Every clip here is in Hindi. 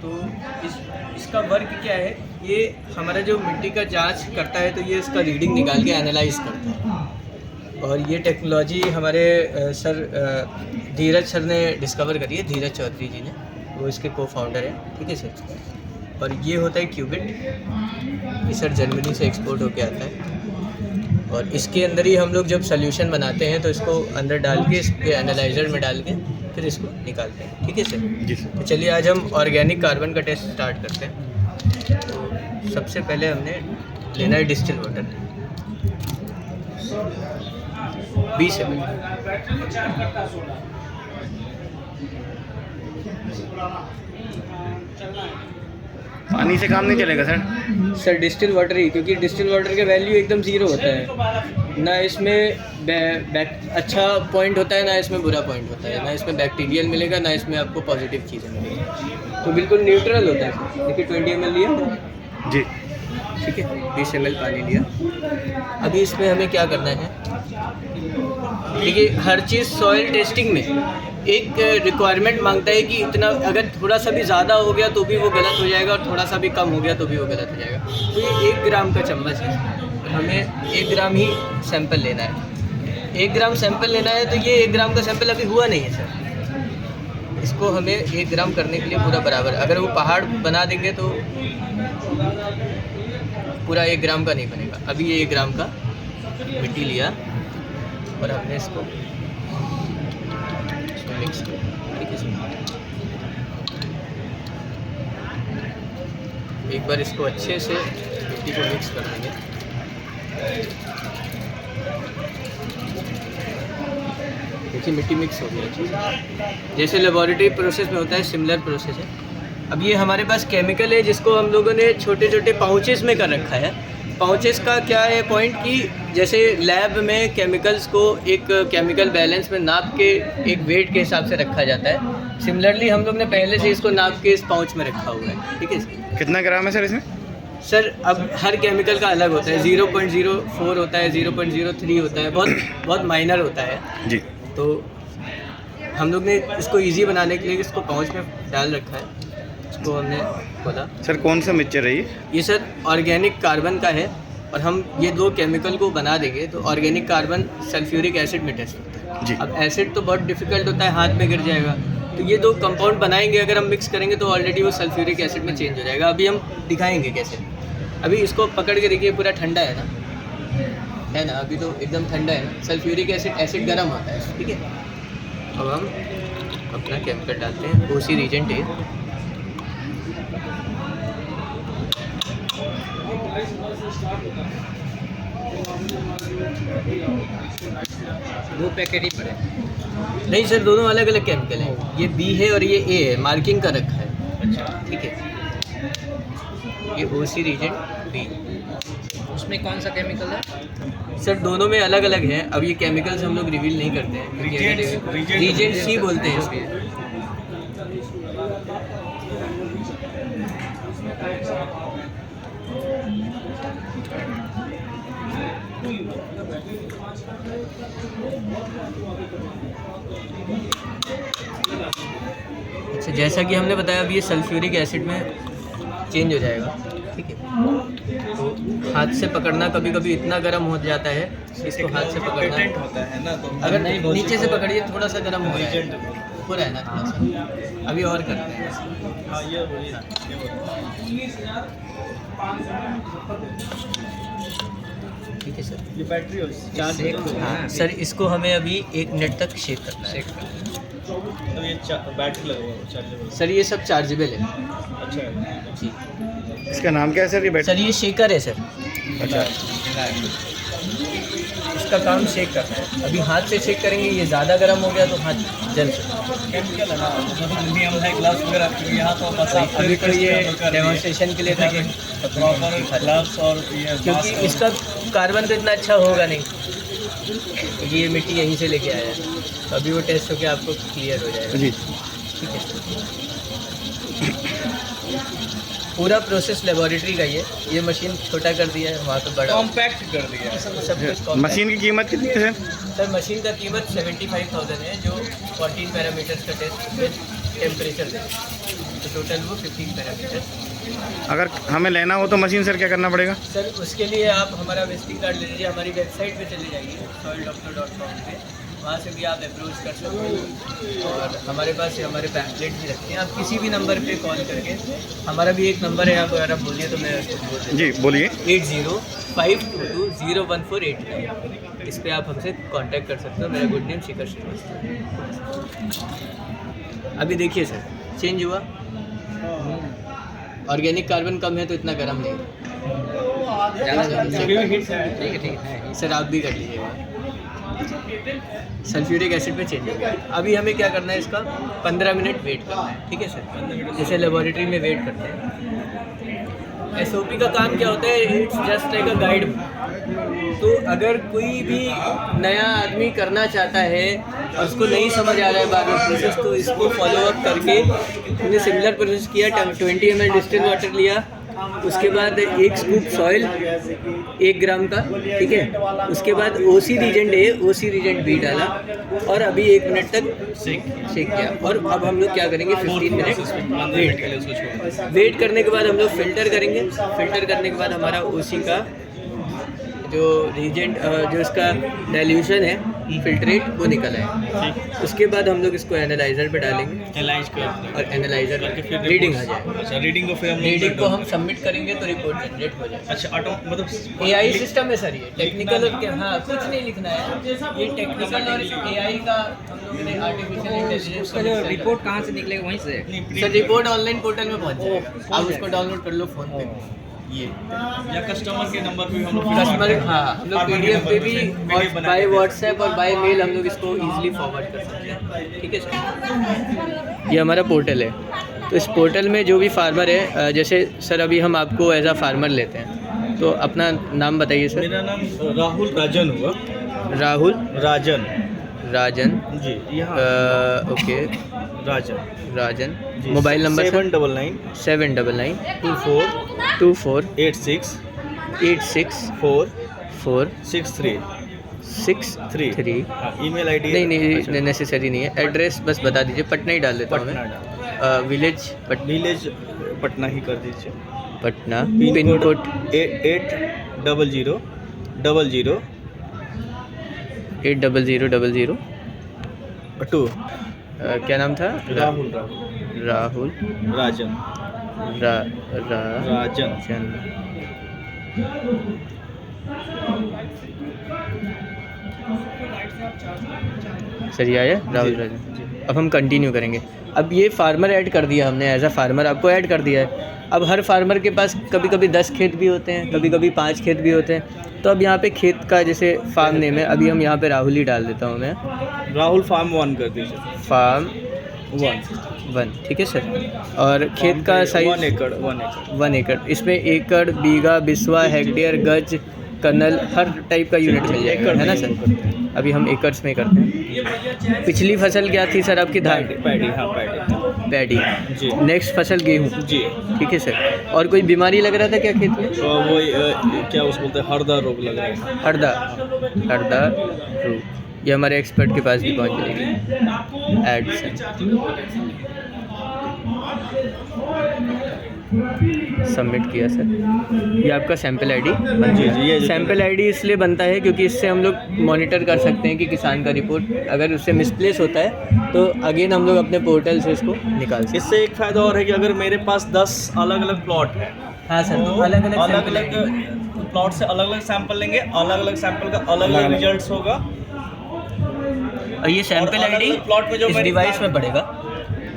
तो इसका वर्क क्या है, ये हमारा जो मिट्टी का जांच करता है तो ये इसका रीडिंग निकाल के एनालाइज करता है। और ये टेक्नोलॉजी हमारे सर धीरज सर ने डिस्कवर करी है, धीरज चौधरी जी ने, वो इसके को फाउंडर हैं। ठीक है सर। और ये होता है क्यूबिट, ये सर जर्मनी से एक्सपोर्ट होके आता है। और इसके अंदर ही हम लोग जब सोल्यूशन बनाते हैं तो इसको अंदर डाल के इसके एनालाइजर में डाल के फिर इसको निकालते हैं। ठीक है सर जी सर। तो चलिए आज हम ऑर्गेनिक कार्बन का टेस्ट स्टार्ट करते हैं। तो सबसे पहले हमने लेना है डिस्टिल वाटर 20 ml। पानी से काम नहीं चलेगा सर? सर डिस्टिल वाटर ही, क्योंकि डिस्टिल वाटर का वैल्यू एकदम ज़ीरो होता है। ना इसमें अच्छा पॉइंट होता है, ना इसमें बुरा पॉइंट होता है, ना इसमें बैक्टीरियल मिलेगा, ना इसमें आपको पॉजिटिव चीज़ें मिलेगी। तो बिल्कुल न्यूट्रल होता है। देखिए 20 ml लिया जी, ठीक है, 20 ml पानी लिया। अभी इसमें हमें क्या करना है, देखिए हर चीज़ सॉइल टेस्टिंग में एक रिक्वायरमेंट मांगता है कि इतना, अगर थोड़ा सा भी ज़्यादा हो गया तो भी वो गलत हो जाएगा और थोड़ा सा भी कम हो गया तो भी वो गलत हो जाएगा। तो ये 1 ग्राम का चम्मच है, हमें 1 ग्राम ही सैंपल लेना है। 1 ग्राम सैंपल लेना है, तो ये 1 ग्राम का सैंपल अभी हुआ नहीं है सर। इसको हमें 1 ग्राम करने के लिए पूरा बराबर, अगर वो पहाड़ बना देंगे तो पूरा 1 ग्राम का नहीं बनेगा। अभी ये 1 ग्राम का मिट्टी लिया और हमने इसको मिक्स किया। ठीक है सर, एक बार इसको अच्छे से मिट्टी को मिक्स कर देंगे। देखिए मिट्टी मिक्स हो गई अच्छे से, जैसे लेबोरेटरी प्रोसेस में होता है सिमिलर प्रोसेस है। अब ये हमारे पास केमिकल है जिसको हम लोगों ने छोटे छोटे पाउचेस में कर रखा है। पाउचेस का क्या है पॉइंट कि जैसे लैब में केमिकल्स को एक केमिकल बैलेंस में नाप के एक वेट के हिसाब से रखा जाता है, सिमिलरली हम लोग ने पहले से इसको नाप के इस पाउच में रखा हुआ है। ठीक है। कितना ग्राम है सर इसमें? सर अब हर केमिकल का अलग होता है, 0.04 होता है, 0.03 होता है, बहुत माइनर होता है जी। तो हम लोग ने इसको ईजी बनाने के लिए इसको पाउच में डाल रखा है। इसको हमने खोला। सर कौन सा मिक्सचर है ये सर ऑर्गेनिक कार्बन का है, और हम ये 2 केमिकल को बना देंगे तो ऑर्गेनिक कार्बन सल्फ्यूरिक एसिड में टेस्ट होता है जी। अब एसिड तो बहुत डिफिकल्ट होता है, हाथ में गिर जाएगा, तो ये 2 कंपाउंड बनाएंगे, अगर हम मिक्स करेंगे तो ऑलरेडी वो सल्फ्यूरिक एसिड में चेंज हो जाएगा। अभी हम दिखाएंगे कैसे। अभी इसको पकड़ के देखिए, पूरा ठंडा है ना, अभी तो एकदम ठंडा है ना। सल्फ्यूरिक एसिड गर्म होता है। ठीक है, अब हम अपना केमिकल डालते हैं, उसी रीजेंट है। दो पैकेट ही पड़े नहीं सर, दोनों अलग अलग केमिकल हैं। ये बी है और ये ए है, मार्किंग का रखा है। अच्छा ठीक है, ये ओसी रीजेंट बी। उसमें कौन सा केमिकल है सर? दोनों में अलग अलग हैं। अब ये केमिकल्स हम लोग रिवील नहीं करते हैं। रीजेंट सी बोलते हैं इसको। अच्छा, जैसा कि हमने बताया अब ये सल्फ्यूरिक एसिड में चेंज हो जाएगा। ठीक है, तो हाथ से पकड़ना कभी कभी इतना गर्म हो जाता है, इसको हाथ से पकड़ना होता है ना, तो अगर नीचे से पकड़िए थोड़ा सा गर्म हो जाए, ऊपर है ना थोड़ा सा। अभी और करते हैं। ठीक है सर, ये बैटरी हाँ सर, इसको हमें अभी 1 मिनट तक शेक करना है। तो ये बैटरी लगा हुआ चार्जेबल? सर ये सब चार्जेबल है। अच्छा जी। इसका नाम क्या है सर? ये बैटरी? सर ये शेकर है सर। अच्छा, इसका काम शेक करना है। अभी हाथ से शेक करेंगे, ये ज़्यादा गर्म हो गया तो हाथ जल सकता केमिकल है ना, जल्दी हम है ग्लव्स वगैरह यहाँ तो बस है। अभी तो ये डेमोन्स्ट्रेशन के लिए था कि प्रॉपर ग्लव्स और ये क्योंकि इसका कार्बन तो इतना अच्छा होगा नहीं, क्योंकि ये मिट्टी यहीं से लेके आया है। तो अभी वो टेस्ट होकर आपको क्लियर हो जाएगा। जी। ठीक है, पूरा प्रोसेस लेबोरेटरी का ये मशीन छोटा कर दिया है, वहाँ पे बड़ा कॉम्पैक्ट कर दिया है। सब कुछ मशीन की कीमत कितनी है सर? सर मशीन का कीमत 75,000 है, जो 14 पैरामीटर्स का टेस्ट टेम्परेचर दें। तो टोटल वो 15 पैरामीटर। अगर हमें लेना हो तो मशीन सर क्या करना पड़ेगा? सर उसके लिए आप हमारा विजिटिंग कार्ड ले लीजिए, हमारी वेबसाइट पे चले जाइए soildoctor.com पे, वहाँ से भी आप अप्रोच कर सकते हैं। और हमारे पास हमारे पैम्पलेट भी रखते हैं, आप किसी भी नंबर पे कॉल करके, हमारा भी एक नंबर है, आप अगर आप बोलिए तो मैं उसको बोल देता हूँ। जी बोलिए। 8052201489, इस पर आप हमसे कांटेक्ट कर सकते हो। मेरा गुड नेम शिखर श्रीवास्तव। अभी देखिए सर, चेंज हुआ। ऑर्गेनिक कार्बन कम है तो इतना गर्म नहीं। ठीक है सर, आप भी कर लीजिएगा। सल्फ्यूरिक एसिड पे चेंज हो गया। अभी हमें क्या करना है, इसका 15 मिनट वेट करना है। ठीक है सर, जैसे लेबोरेटरी में वेट करते हैं। SOP का काम क्या होता है, it's just like a guide. तो अगर कोई भी नया आदमी करना चाहता है और उसको नहीं समझ आ रहा है बार बार प्रोसेस, तो इसको फॉलो अप करके हमने सिमिलर प्रोसेस किया। 20 ml डिस्टिल वाटर लिया, उसके बाद 1 स्कूप सॉइल 1 ग्राम का, ठीक है। उसके बाद OC reagent A OC reagent B डाला और अभी 1 मिनट तक सेक किया। और अब हम लोग क्या करेंगे, 15 मिनट वेट करने के बाद हम लोग फ़िल्टर करेंगे। फ़िल्टर करने के बाद हमारा OC का जो रीजेंट जो इसका डाइल्यूशन है, फिल्ट्रेट, वो निकल आए। उसके बाद हम लोग इसको एनालाइज़र पे डालेंगे और एनालाइज़र रीडिंग आ जाए। अच्छा, रीडिंग को हम सबमिट करेंगे तो रिपोर्ट जनरेट हो जाए। अच्छा, मतलब AI सिस्टम है सर, ये टेक्निकल और क्या, हाँ कुछ नहीं लिखना है, ये टेक्निकल और AI का हम लोगों ने आर्टिफिशियल इंटेलिजेंस का जो रिपोर्ट कहाँ से निकलेगा वहीं से? सर रिपोर्ट ऑनलाइन पोर्टल में पहुँच जाए, आप उसको डाउनलोड कर लो फ़ोन पे। ये या कस्टमर के नंबर पे हम लोग कस्टमर, हाँ हम लोग PDF पे भी और बाय व्हाट्सएप और बाय मेल हम लोग इसको ईजिली फॉरवर्ड कर सकते हैं। ठीक है सर, ये हमारा पोर्टल है। तो इस पोर्टल में जो भी फार्मर है, जैसे सर अभी हम आपको एज अ फार्मर लेते हैं, तो अपना नाम बताइए सर। मेरा नाम राहुल राजन होगा। राहुल राजन जी, यहाँ okay Rajan ji. Mobile number 799 24 86 463। Email ID नहीं नेसेसरी नहीं है, एड्रेस बस बता दीजिए। पटना ही डाल देता हूँ मैं। विलेज विलेज पटना ही कर दीजिए। Patna, pin code 80002। क्या नाम था? राहुल राजन। सर ये आया राहुल राजन। अब हम कंटिन्यू करेंगे। अब ये फार्मर ऐड कर दिया हमने, एज अ फार्मर आपको ऐड कर दिया है। अब हर फार्मर के पास कभी कभी 10 खेत भी होते हैं, कभी कभी 5 खेत भी होते हैं। तो अब यहाँ पे खेत का जैसे फार्म नेम है, अभी हम यहाँ पे राहुल ही डाल देता हूँ मैं। राहुल फार्म 1 कर दीजिए। फार्म 1, ठीक है सर। और खेत का साइज 1 एकड़। इसमें एकड़, बीघा, बिस्वा, हेक्टेयर, गज, कर्नल, हर टाइप का यूनिट मिल जाएगा, है ना सर। अभी हम एकर्स में करते हैं। पिछली फसल क्या थी सर आपकी? धान, पैडी जी। नेक्स्ट फसल गेहूँ जी, ठीक है सर। और कोई बीमारी लग रहा था क्या खेत में? तो वो क्या उसको बोलते हैं, हरदा रोग लग रहा है। हरदा रोग, ये हमारे एक्सपर्ट के पास भी पहुंच जाएगी। ऐड सबमिट किया सर। ये आपका सैंपल आईडी जी, ये सैंपल आईडी इसलिए बनता है क्योंकि इससे हम लोग मॉनिटर कर सकते हैं कि किसान का रिपोर्ट अगर उससे मिसप्लेस होता है तो अगेन हम लोग अपने पोर्टल से इसको निकाल सकते हैं। इससे एक फ़ायदा और है कि अगर मेरे पास 10 अलग अलग प्लॉट है, हाँ सर, तो अलग अलग प्लॉट से अलग अलग सैंपल लेंगे, अलग अलग सैंपल का अलग अलग रिजल्ट्स होगा। और ये सैंपल आईडी प्लॉट में जो इस डिवाइस में पड़ेगा।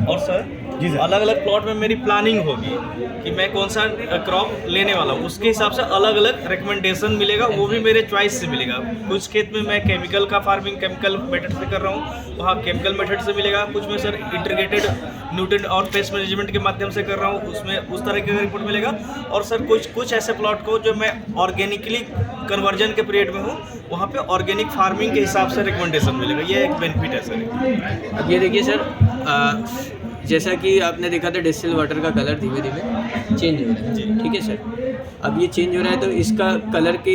और सर अलग अलग प्लॉट में मेरी प्लानिंग होगी कि मैं कौन सा क्रॉप लेने वाला हूँ, उसके हिसाब से अलग अलग रिकमेंडेशन मिलेगा, वो भी मेरे चॉइस से मिलेगा। कुछ खेत में मैं केमिकल का फार्मिंग केमिकल मेथड से कर रहा हूँ, वहाँ केमिकल मेथड से मिलेगा। कुछ में सर इंटीग्रेटेड न्यूट्रिएंट और पेस्ट मैनेजमेंट के माध्यम से कर रहा हूँ, उसमें उस तरह का रिपोर्ट मिलेगा। और सर कुछ ऐसे प्लॉट को जो मैं ऑर्गेनिकली कन्वर्जन के पीरियड में हूँ, वहाँ पे ऑर्गेनिक फार्मिंग के हिसाब से रिकमेंडेशन मिलेगा। ये एक बेनिफिट है सर। अब ये देखिए सर, जैसा कि आपने देखा था डिस्टिल वाटर का कलर धीमे धीमे चेंज हो रहा है, ठीक है सर। अब ये चेंज हो रहा है तो इसका कलर के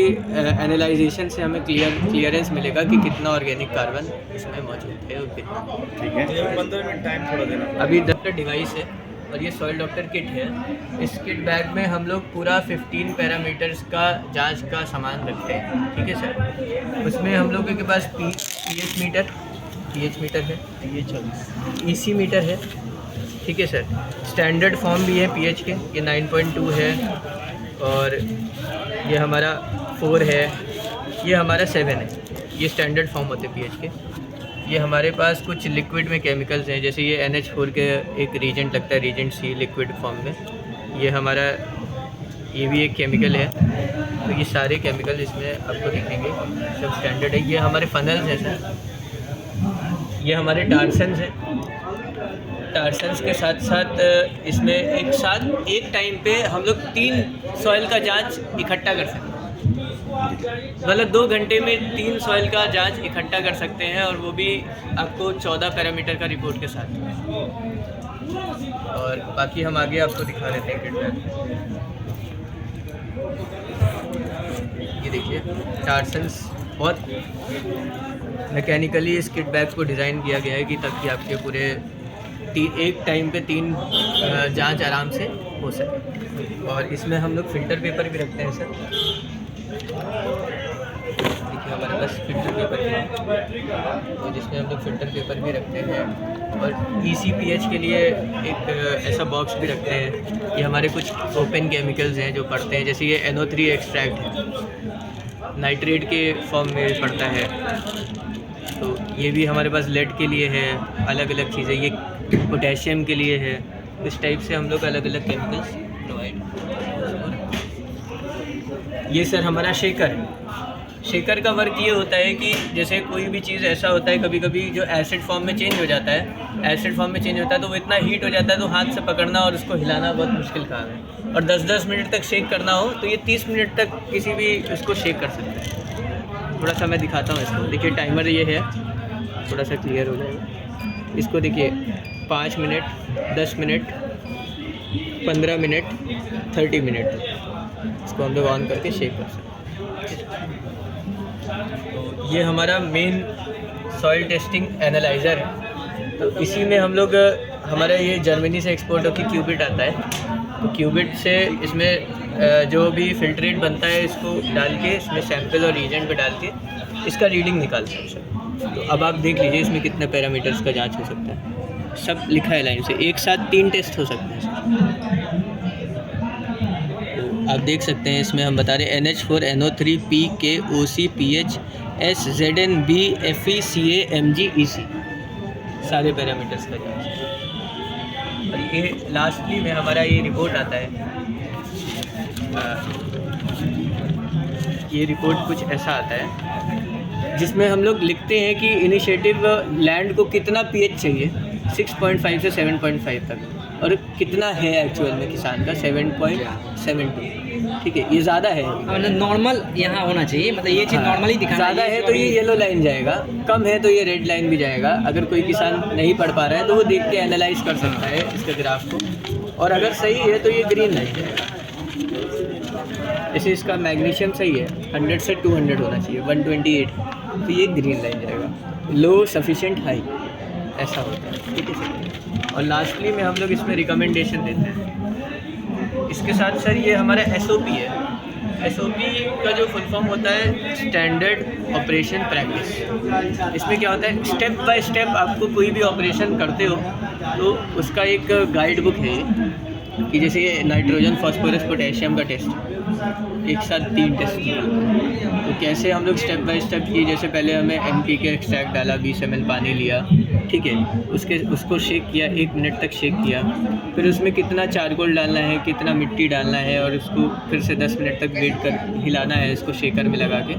एनालाइजेशन से हमें क्लियरेंस मिलेगा कि कितना ऑर्गेनिक कार्बन इसमें मौजूद है और कितना। ठीक है। ये 15 मिनट टाइम थोड़ा देना। अभी डॉक्टर डिवाइस है और ये सॉइल डॉक्टर किट है। इस किट बैग में हम लोग पूरा 15 पैरामीटर्स का जांच का सामान रखते हैं, ठीक है सर। उसमें हम लोगों के पास पीएच मीटर है, EC मीटर है, ठीक है सर। स्टैंडर्ड फॉर्म भी है पीएच के, ये 9.2 है और ये हमारा 4 है, ये हमारा 7 है। ये स्टैंडर्ड फॉर्म होते हैं पीएच के। ये हमारे पास कुछ लिक्विड में केमिकल्स हैं, जैसे ये NH4 के एक रीजेंट लगता है, रीजेंट C लिक्विड फॉर्म में। ये हमारा ये भी एक केमिकल है। तो ये सारे केमिकल इसमें आपको दिखेंगे, सब स्टैंडर्ड है। ये हमारे फनल्स हैं सर, ये हमारे टार्सन्स हैं। टार्सन्स के साथ साथ इसमें एक टाइम पे हम लोग 3 सॉइल का जांच इकट्ठा कर सकते हैं। मतलब 2 घंटे में 3 सॉइल का जांच इकट्ठा कर सकते हैं और वो भी आपको 14 पैरामीटर का रिपोर्ट के साथ। और बाकी हम आगे आपको दिखा देते हैं किट बैग। ये देखिए टार्सन्स बहुत मैकेनिकली इस किट बैग को डिज़ाइन किया गया है कि ताकि आपके पूरे एक टाइम पे 3 जांच आराम से हो सके। और इसमें हम लोग फ़िल्टर पेपर भी रखते हैं सर। देखिए हमारे पास फ़िल्टर पेपर भी है, तो जिसमें हम लोग फ़िल्टर पेपर भी रखते हैं। और ECPH के लिए एक ऐसा बॉक्स भी रखते हैं। ये हमारे कुछ ओपन केमिकल्स हैं जो पड़ते हैं, जैसे ये NO3 एक्सट्रैक्ट है, नाइट्रेट के फॉर्म में पड़ता है। तो ये भी हमारे पास लेड के लिए है, अलग अलग चीज़ें। ये पोटेशियम के लिए है। इस टाइप से हम लोग अलग अलग केमिकल्स प्रोवाइड। ये सर हमारा शेकर है। शेकर का वर्क ये होता है कि जैसे कोई भी चीज़ ऐसा होता है कभी कभी जो एसिड फॉर्म में चेंज हो जाता है, एसिड फॉर्म में चेंज होता है तो वो इतना हीट हो जाता है तो हाथ से पकड़ना और उसको हिलाना बहुत मुश्किल काम है। और 10-10 मिनट तक शेक करना हो तो ये 30 मिनट तक किसी भी उसको शेक कर सकते हैं। थोड़ा सा मैं दिखाता हूँ इसको। देखिए टाइमर ये है, थोड़ा सा क्लियर हो जाएगा। इसको देखिए 5 मिनट, 10 मिनट, 15 मिनट, 30 मिनट तक इसको हम लोग ऑन करके शेक कर सकते हैं। तो ये हमारा मेन सॉइल टेस्टिंग एनालाइज़र है। तो इसी में हम लोग हमारा ये जर्मनी से एक्सपोर्ट होकर क्यूबिट आता है। तो क्यूबिट से इसमें जो भी फिल्ट्रेट बनता है इसको डाल के इसमें सैंपल और रीजेंट पे डाल के इसका रीडिंग निकालते हैं सर। तो अब आप देख लीजिए इसमें कितने पैरामीटर्स का जांच हो सकता है। सब लिखा है लाइन से, एक साथ 3 टेस्ट हो सकते हैं सर। तो आप देख सकते हैं इसमें हम बता रहे हैं NH4 NO3 PK OC PH S ZN B FE CA MG EC, सारे पैरामीटर्स का जांच। और ये लास्टली में हमारा ये रिपोर्ट आता है। ये रिपोर्ट कुछ ऐसा आता है जिसमें हम लोग लिखते हैं कि इनिशिएटिव लैंड को कितना पीएच चाहिए 6.5 से 7.5 तक, और कितना है एक्चुअल में किसान का 7.72। ठीक है, ये ज़्यादा है, मतलब नॉर्मल यहाँ होना चाहिए, मतलब ये चीज़ नॉर्मली दिखाना। ज़्यादा है तो ये येलो लाइन जाएगा, कम है तो ये रेड लाइन भी जाएगा। अगर कोई किसान नहीं पढ़ पा रहा है तो वो देख के एनालाइज कर सकता है इसके ग्राफ को, और अगर सही है तो ये ग्रीन लाइन जाएगा। जैसे इसका मैग्नीशियम सही है 100 से 200 होना चाहिए, 128 तो ये ग्रीन लाइन जाएगा, लो सफिशिएंट हाई ऐसा होता है। ठीक है, और लास्टली में हम लोग इसमें रिकमेंडेशन देते हैं। इसके साथ सर ये हमारा SOP है। SOP का जो फुल फॉर्म होता है स्टैंडर्ड ऑपरेशन प्रैक्टिस। इसमें क्या होता है, स्टेप बाय स्टेप आपको कोई भी ऑपरेशन करते हो तो उसका एक गाइड बुक है कि जैसे नाइट्रोजन फास्फोरस पोटेशियम का टेस्ट एक साथ 3 टेस्ट किए तो कैसे हम लोग स्टेप बाय स्टेप किए। जैसे पहले हमें NPK एक्सट्रैक्ट डाला, 20 ml पानी लिया, ठीक है, उसको शेक किया, 1 मिनट तक शेक किया, फिर उसमें कितना चारकोल डालना है, कितना मिट्टी डालना है, और उसको फिर से 10 मिनट तक वेट कर हिलाना है इसको शेकर में लगा के।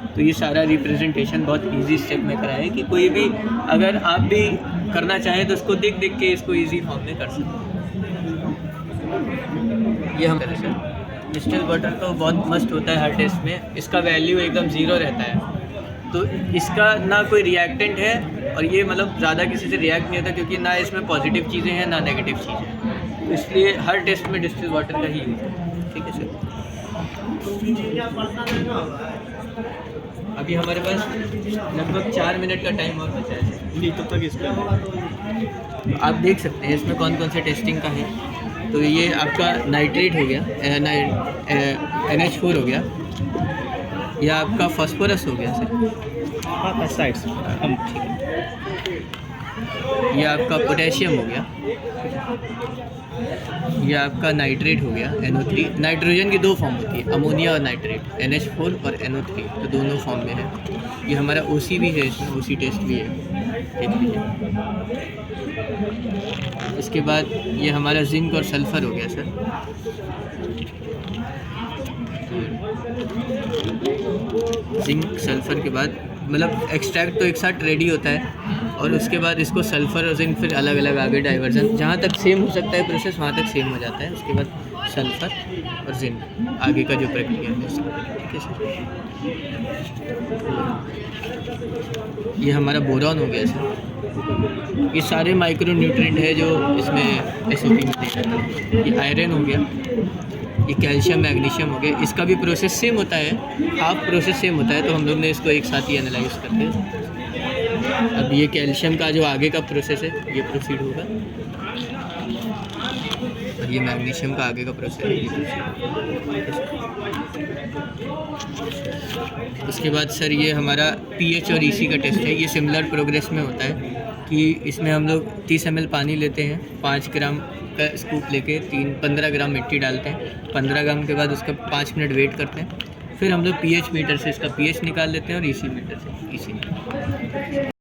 तो ये सारा रिप्रेजेंटेशन बहुत ईजी स्टेप में करा है कि कोई भी अगर आप भी करना चाहें तो उसको देख देख के इसको ईजी फॉर्म में कर सकते हैं। ये हम करें सर, डिस्टिल वाटर तो बहुत मस्त होता है हर टेस्ट में, इसका वैल्यू एकदम 0 रहता है। तो इसका ना कोई रिएक्टेंट है, और ये मतलब ज़्यादा किसी से रिएक्ट नहीं होता क्योंकि ना इसमें पॉजिटिव चीज़ें हैं ना नेगेटिव चीज़ें हैं, तो इसलिए हर टेस्ट में डिस्टिल वाटर का ही यूज़ है। ठीक है सर। अभी हमारे पास लगभग 4 मिनट का टाइम और बचा है। नहीं तब तक इसको तो आप देख सकते हैं इसमें कौन कौन से टेस्टिंग का है। तो ये आपका नाइट्रेट हो गया, NH4 हो गया, या आपका फास्फोरस हो गया सर, हाँ पेस्टिसाइड्स हम ठीक है। ये आपका पोटेशियम हो गया, ये आपका नाइट्रेट हो गया NO3। नाइट्रोजन की 2 फॉर्म होती है, अमोनिया और नाइट्रेट, NH4 और NO3, तो दोनों फॉर्म में है। ये हमारा OC भी है, इसमें OC टेस्ट भी है, देख लीजिए। इसके बाद ये हमारा जिंक और सल्फ़र हो गया सर। जिंक सल्फ़र के बाद मतलब एक्सट्रैक्ट तो एक साथ रेडी होता है, और उसके बाद इसको सल्फ़र और जिंक फिर अलग अलग आगे डाइवर्जन, जहाँ तक सेम हो सकता है प्रोसेस वहाँ तक सेम हो जाता है। उसके बाद सल्फ़र और जिंक आगे का जो प्रक्रिया है उसका, ठीक है सर। ये हमारा बोरॉन हो गया सर। ये सारे माइक्रो न्यूट्रिएंट है जो इसमें SOP में दे जाते हैं। ये आयरन हो गया, ये कैल्शियम मैग्नीशियम हो गया। इसका भी प्रोसेस सेम होता है, हाफ प्रोसेस सेम होता है, तो हम लोग ने इसको एक साथ ही एनालाइज करते हैं। अब ये कैल्शियम का जो आगे का प्रोसेस है ये प्रोसीड होगा, और ये मैग्नीशियम का आगे का प्रोसेस है ये प्रोसीड। उसके बाद सर ये हमारा pH और EC का टेस्ट है। ये सिमिलर प्रोग्रेस में होता है कि इसमें हम लोग 30 ml पानी लेते हैं, 5 ग्राम का स्कूप लेके 15 ग्राम मिट्टी डालते हैं। 15 ग्राम के बाद उसका 5 मिनट वेट करते हैं, फिर हम लोग pH मीटर से इसका pH निकाल लेते हैं और EC मीटर से EC।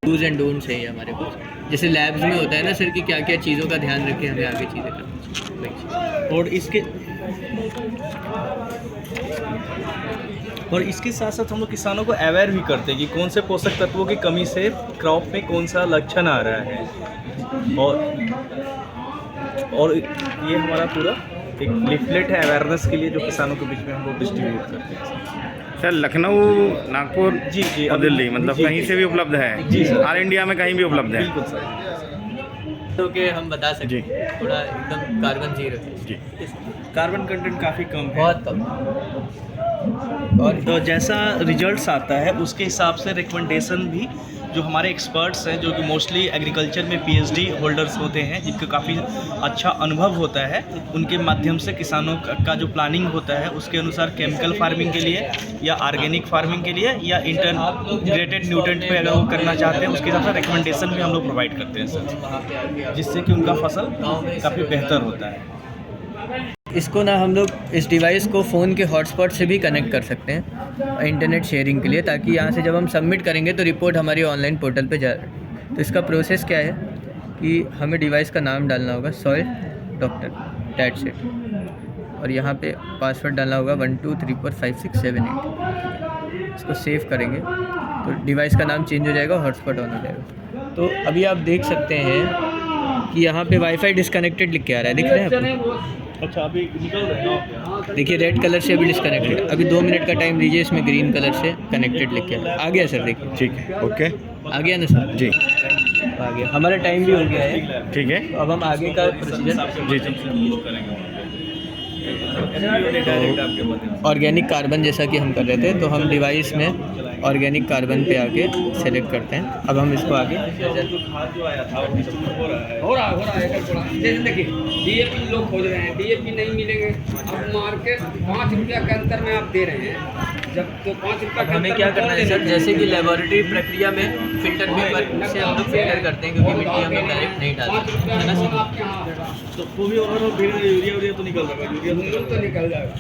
डूज एंड डोंट्स है ये हमारे पास, जैसे लैब्स में होता है ना सर कि क्या क्या चीज़ों का ध्यान रखें हमें आगे चीज़ें करनी। और इसके साथ साथ हम लोग किसानों को अवेयर भी करते हैं कि कौन से पोषक तत्वों की कमी से क्रॉप में कौन सा लक्षण आ रहा है, और ये हमारा पूरा एक लिफलेट है अवेयरनेस के लिए जो किसानों के बीच में हम लोग डिस्ट्रीब्यूट करते हैं। सर लखनऊ, नागपुर जी जी और दिल्ली मतलब जी, कहीं से भी उपलब्ध है? जी सर, ऑल इंडिया में कहीं भी उपलब्ध है? बिल्कुल सर। तो कि हम बता सकते जी। हैं थोड़ा एकदम कार्बन जीरो है जी। कार्बन कंटेंट काफ़ी कम है, बहुत कम। और तो जैसा रिजल्ट्स आता है उसके हिसाब से रिकमेंडेशन भी जो हमारे एक्सपर्ट्स हैं, जो कि मोस्टली एग्रीकल्चर में PhD होल्डर्स होते हैं, जिनका काफ़ी अच्छा अनुभव होता है, उनके माध्यम से किसानों का जो प्लानिंग होता है उसके अनुसार केमिकल फार्मिंग के लिए या ऑर्गेनिक फार्मिंग के लिए या इंटीग्रेटेड न्यूट्रिएंट पे अगर वो करना चाहते हैं उसके हिसाब से रिकमेंडेशन भी हम लोग प्रोवाइड करते हैं सर, जिससे कि उनका फसल काफ़ी बेहतर होता है। इसको ना हम लोग इस डिवाइस को फ़ोन के हॉटस्पॉट से भी कनेक्ट कर सकते हैं इंटरनेट शेयरिंग के लिए, ताकि यहाँ से जब हम सबमिट करेंगे तो रिपोर्ट हमारी ऑनलाइन पोर्टल पे जा रही है। तो इसका प्रोसेस क्या है कि हमें डिवाइस का नाम डालना होगा सॉइल डॉक्टर डैट सेट, और यहाँ पे पासवर्ड डालना होगा 12345678। इसको सेव करेंगे तो डिवाइस का नाम चेंज हो जाएगा, हॉटस्पॉट ऑन हो जाएगा। तो अभी आप देख सकते हैं कि यहाँ पे वाईफाई डिस्कनेक्टेड लिख के आ रहा है, दिख रहे हैं आपको? अच्छा, अभी निकल रहे हैं, देखिए रेड कलर से अभी डिस्कनेक्टेड। अभी 2 मिनट का टाइम दीजिए, इसमें ग्रीन कलर से कनेक्टेड लिख के आ गया सर। देखिए ठीक है, ओके आ गया ना सर? जी आ गया। हमारा टाइम भी हो गया है, ठीक है। तो अब हम आगे का प्रोसीजर जी जी। ऑर्गेनिक कार्बन जैसा कि हम कर रहे थे, तो हम डिवाइस में ऑर्गेनिक कार्बन पे आके सेलेक्ट करते हैं। अब हम इसको आगे हो रहा है जैसे देखिए DAP लोग खोज रहे हैं, DAP नहीं मिलेंगे। अब मार्केट 5 रुपया के अंतर में आप दे रहे हैं, जब तो 5 रुपया के हमें अंतर क्या में करना है कौन सर, देना जैसे कि लेबोरेटरी प्रक्रिया में फिल्टर पेपर से हम लोग फिल्टर करते हैं, क्योंकि मिट्टी हम लोग डायरेक्ट नहीं डालते है ना सर। आपके यहाँ होगा तो वो भी और यूरिया तो निकल रहा है, यूरिया तो निकल जाएगा।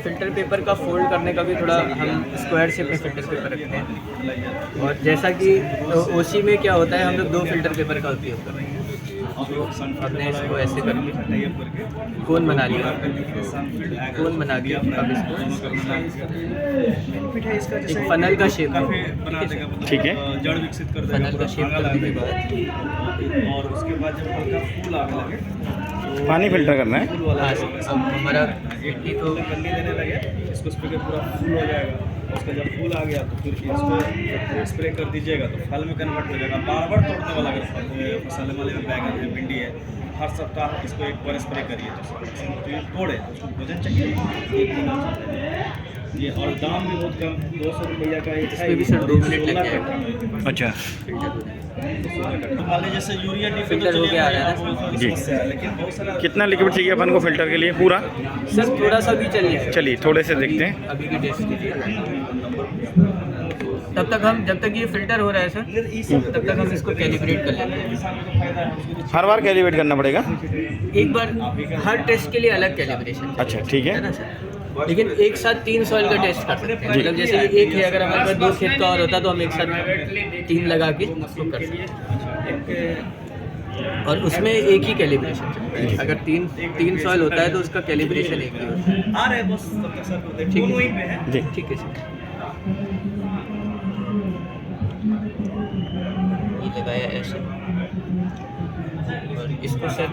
फिल्टर पेपर का फोल्ड करने का भी थोड़ा हम स्क्वायर शेप में फिल्टर पेपर रखते हैं। और जैसा कि OC में क्या होता है, हम लोग 2 फिल्टर पेपर का उपयोग कर रहे हैं। हमने इसको ऐसे करके कोन बना लिया, कोन बना दिया। अब इसको एक फनल का शेप ठीक है, जड़ विकसित कर देगा, फनल का शेप करने के बाद और उसके बाद जब हल्का फूल आने लगे पानी फिल्टर करना है। हाँ, अब हमारा मिट्टी तो गंदी देने लगे, इसको पूरा फूल हो जाएगा। उसका जब फूल आ गया तो फिर इसको स्प्रे कर दीजिएगा तो फल में कन्वर्ट हो जाएगा। बार बार तोड़ने वाला अगर मसाले वाले में बैगन है, भिंडी है, हर सप्ताह इसको एक बार स्प्रे करिए तो ये तोड़े तो उसको भोजन चाहिए। ये और दाम भी बहुत कम, 200 रुपया का एक है। भी सर 2 मिनट लग जाएगा। अच्छा वाले जैसे यूरिया फिल्टर हो गया आ रहा है जी। लेकिन बहुत सारा कितना लिक्विड चाहिए अपन को फिल्टर के लिए पूरा? सर, थोड़ा सा भी चलिए। चलिए थोड़े से देखते हैं। अभी की टेस्ट कीजिए। तब तक हम, जब तक ये फिल्टर हो रहा है सर, तब तक हम इसको कैलिब्रेट कर लेते हैं। हर बार कैलिब्रेट करना पड़ेगा? एक बार हर टेस्ट के लिए अलग कैलिब्रेशन। अच्छा ठीक है है। ना सर, लेकिन एक साथ 3 सॉइल का टेस्ट कर सकते हैं। मतलब जैसे ये एक है, अगर हमारे पास 2 खेत का और होता तो हम एक साथ 3 लगा के उसको कर सकते हैं। और उसमें एक ही कैलिब्रेशन चलता है। अगर 3 सॉइल होता है तो उसका कैलिब्रेशन एक ही होता है। आ रहे बस तब तक सर को ठीक है। वहीं पे है। जी ठीक है सर, ये लगाया ऐसे। और इसको सर,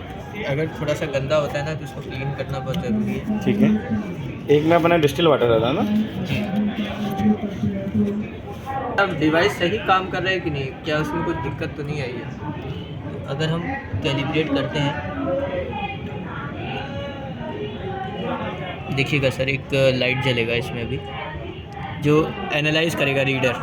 अगर थोड़ा सा गंदा होता है ना तो इसको क्लीन करना बहुत ज़रूरी है। ठीक है। एक में अपना डिस्टिल वाटर रहता है ना? अब डिवाइस सही काम कर रहा है कि नहीं, क्या उसमें कोई दिक्कत तो नहीं आई है? तो अगर हम कैलिब्रेट करते हैं, देखिएगा सर, एक लाइट जलेगा इसमें अभी जो एनालाइज करेगा रीडर।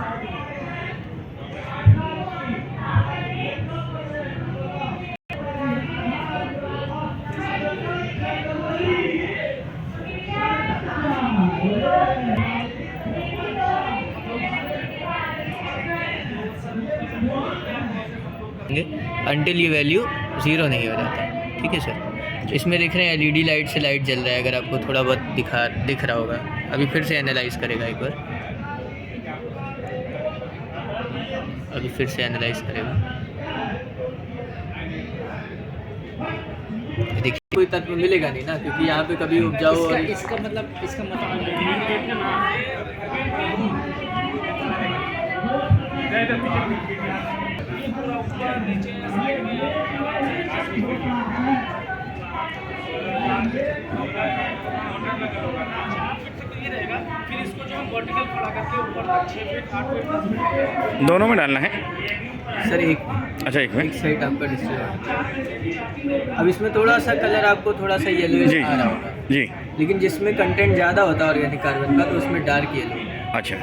अंटिल ये वैल्यू 0 नहीं हो जाता। ठीक है सर, इसमें देख रहे हैं एलईडी लाइट से लाइट जल रहा है, अगर आपको थोड़ा बहुत दिख रहा होगा। अभी फिर से एनालाइज करेगा एक बार, अभी फिर से एनालाइज करेगा। देखिए कोई तत्व मिलेगा नहीं ना, क्योंकि यहाँ पे कभी उपजाऊ और इसका मतलब दोनों में डालना है सर एक अच्छा एक में साइड आपका डिस्प्ले। अब इसमें थोड़ा सा कलर आपको थोड़ा सा येलो जी आ रहा होगा, जी लेकिन जिसमें कंटेंट ज़्यादा होता है ऑर्गेनिक कार्बन का तो उसमें डार्क येलो। अच्छा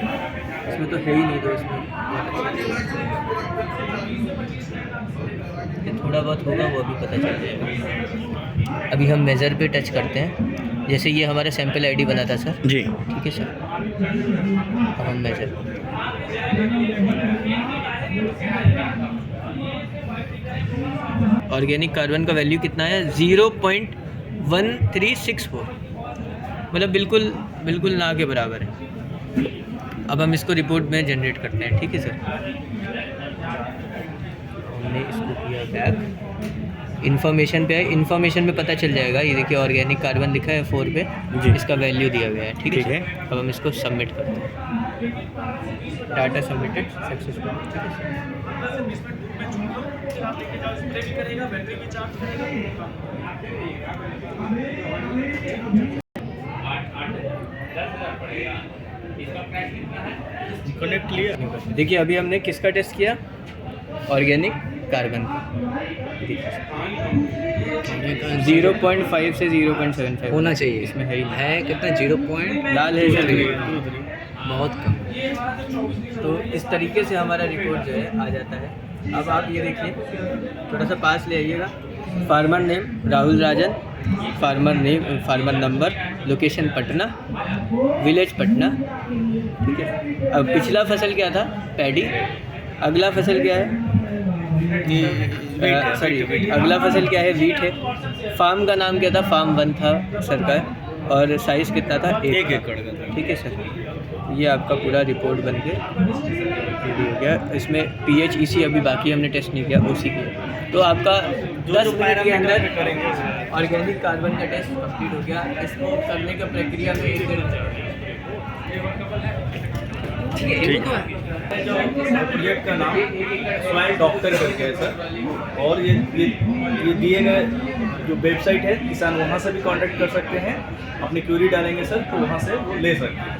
इसमें तो है ही नहीं, तो इसमें बहुत अच्छा ये थोड़ा बहुत होगा वो भी पता चल जाएगा। अभी हम मेज़र पे टच करते हैं, जैसे ये हमारा सैंपल आईडी बना था सर। जी ठीक है सर, अब हम मेज़र ऑर्गेनिक कार्बन का वैल्यू कितना है 0.1364, मतलब बिल्कुल ना के बराबर है। अब हम इसको रिपोर्ट में जनरेट करते हैं। ठीक है सर, हमने इसको किया बैक, इन्फॉर्मेशन पे है, इन्फॉर्मेशन में पता चल जाएगा। ये देखिए ऑर्गेनिक कार्बन लिखा है 4 पे जी। इसका वैल्यू दिया गया है। ठीक ठीक है है। सर? अब हम इसको सबमिट करते हैं। Data submitted successful. ठीक है सर। कनेक्ट लिया। देखिए अभी हमने किसका टेस्ट किया, ऑर्गेनिक कार्बन का। 0.5 से 0.75 होना चाहिए। इसमें है ही नहीं। है कितना 0 पॉइंट लाल है सर, बहुत कम। तो इस तरीके से हमारा रिपोर्ट जो है आ जाता है। अब आप ये देखिए, थोड़ा सा पास ले आइएगा। Farmer name Rahul Rajan, farmer number, location Patna, village Patna. ठीक है, अब पिछला फसल क्या था, पैडी। अगला फसल क्या है, अगला फसल क्या है, वीट है। फार्म का नाम क्या था, फार्म 1 था सर का, और साइज़ कितना था, 1 एकड़ का था। ठीक है सर, ये आपका पूरा रिपोर्ट बन के रेडी हो गया। इसमें PHEC अभी बाकी हमने टेस्ट नहीं किया, OC किया। तो आपका 10 मिनट के अंदर ऑर्गेनिक कार्बन का टेस्ट कंप्लीट हो गया। इसको करने का प्रक्रिया में 1 दिन ठीक है, ठीक। जो प्रोजेक्ट का नाम सॉइल डॉक्टर करके है सर, और ये दिए गए जो वेबसाइट है किसान वहाँ से भी कांटेक्ट कर सकते हैं, अपनी क्यूरी डालेंगे सर तो वहाँ से वो ले सकते हैं।